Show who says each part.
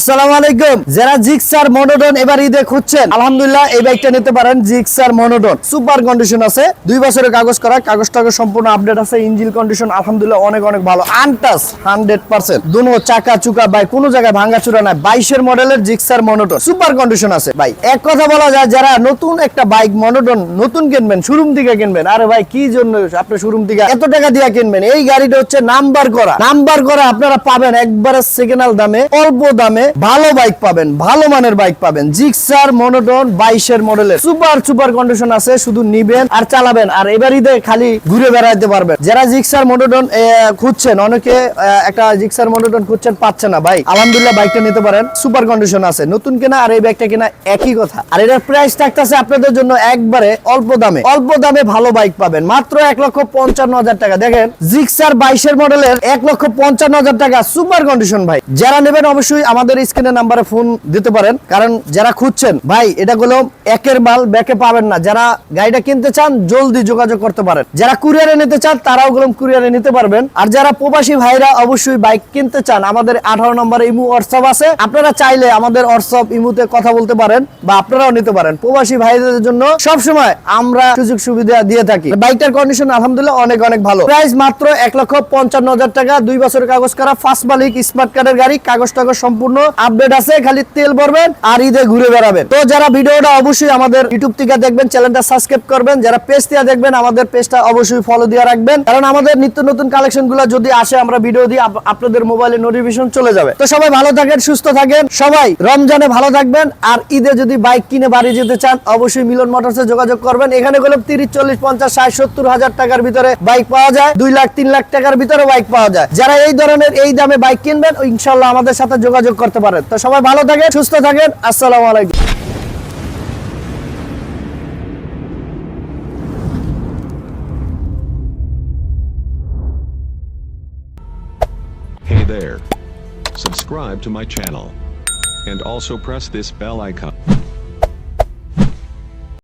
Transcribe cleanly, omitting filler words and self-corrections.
Speaker 1: আসসালামু আলাইকুম। যারা জিক্সার মনোটন এবার ঈদে খুঁজছেন, আলহামদুলিল্লাহ এই বাইকটা নিতে পারেন। জিক্সার মনোটন সুপার কন্ডিশন আছে, 2 বছরের কাগজ করা, কাগজটাকে সম্পূর্ণ আপডেট আছে। ইঞ্জিন কন্ডিশন আলহামদুলিল্লাহ অনেক ভালো, আনটাচ 100%। দুনো চাকা চুকা ভাই কোনো জায়গায় ভাঙাচুরা নাই। 22 এর মডেলের জিক্সার মনোটন সুপার কন্ডিশন আছে ভাই। এক কথা বলা যায়, যারা নতুন একটা বাইক মনোটন নতুন কিনবেন, শোরুম থেকে কিনবেন, আরে ভাই কি জন্য আপনি শোরুম থেকে এত টাকা দিয়ে কিনবেন? এই গাড়িটা হচ্ছে নাম্বার করা আপনারা পাবেন একবারে সেকেন্ড হ্যান্ড দামে, অল্প দামে ভালো বাইক পাবেন, ভালো মানের বাইক পাবেন। জিক্সার মনোটন 22 এর মডেলের সুপার কন্ডিশন আছে। শুধু নিবেন আর চালাবেন, আর এবার ঈদে খালি ঘুরে বেড়াইতে পারবেন। যারা জিক্সার মনোটন খুঁজছেন, অনেকে একটা জিক্সার মনোটন খুঁজছেন, পাচ্ছে না ভাই, আলহামদুলিল্লাহ বাইকটা নিতে পারেন। সুপার কন্ডিশন আছে, নতুন কেনা আর এই বাইকটা কেনা একই কথা। আর এটার প্রাইস থাকতেছে আপনাদের জন্য একবারে অল্প দামে ভালো বাইক পাবেন, মাত্র 1,55,000 টাকা। দেখেন জিক্সার 22 এর মডেলের 1,55,000 টাকা সুপার কন্ডিশন ভাই। যারা নেবেন অবশ্যই আমাদের স্ক্রিনের নাম্বারে ফোন দিতে পারেন, কারণ যারা খুঁজছেন ভাই এটা গুলো একের মাল ব্যাকে পাবেন না। যারা গাড়িটা কিনতে চান জলদি যোগাযোগ করতে পারেন। যারা কুরিয়ারে নিতে চান তারাও গুলো কুরিয়ারে নিতে পারবেন। আর যারা প্রবাসী ভাইরা অবশ্যই বাইক কিনতে চান, আমাদের 18 নম্বরে ইমো হোয়াটসঅ্যাপ আছে, আপনারা চাইলে আমাদের হোয়াটসঅ্যাপ ইমোতে কথা বলতে পারেন বা আপনারাও নিতে পারেন। প্রবাসী ভাইদের জন্য সবসময় আমরা সুযোগ সুবিধা দিয়ে থাকি। বাইকটার কন্ডিশন আলহামদুলিল্লাহ অনেক ভালো। প্রাইস মাত্র 1,55,000 টাকা, 2 বছরের কাগজ করা, ফার্স্ট মালিক, স্মার্ট কার্ডের গাড়ি, কাগজ টাগজ সম্পূর্ণ আপডেট আছে, খালি তেল ভরবেন আর ঈদে ঘুরে বেড়াবেন। তো যারা ভিডিওটা অবশ্যই আমাদের ইউটিউব থেকে দেখবেন, চ্যানেলটা সাবস্ক্রাইব করবেন। যারা পেজ দিয়ে দেখবেন, আমাদের পেজটা অবশ্যই ফলো দিয়ে রাখবেন, কারণ আমাদের নিত্য নতুন কালেকশন গুলো যদি আসে, আমরা ভিডিও দিয়ে আপনাদের মোবাইলে নোটিফিকেশন চলে যাবে। তো সবাই ভালো থাকেন, সুস্থ থাকেন, সবাই রমজানে ভালো থাকবেন। আর ঈদে যদি বাইক কিনে বাড়ি যেতে চান, অবশ্যই মিলন মোটরসে যোগাযোগ করবেন। এখানে গেলে 30, 40, 50, 60, 70 হাজার টাকার ভিতরে বাইক পাওয়া যায়, 2 লাখ 3 লাখ টাকার ভিতরে বাইক পাওয়া যায়। যারা এই ধরনের এই দামে বাইক কিনবেন, ইনশাআল্লাহ আমাদের সাথে যোগাযোগ করতে পারেন। তো সবাই ভালো থাকেন, সুস্থ থাকেন, আসসালামু আলাইকুম।
Speaker 2: Hey there. Subscribe to my channel. And also press this bell icon.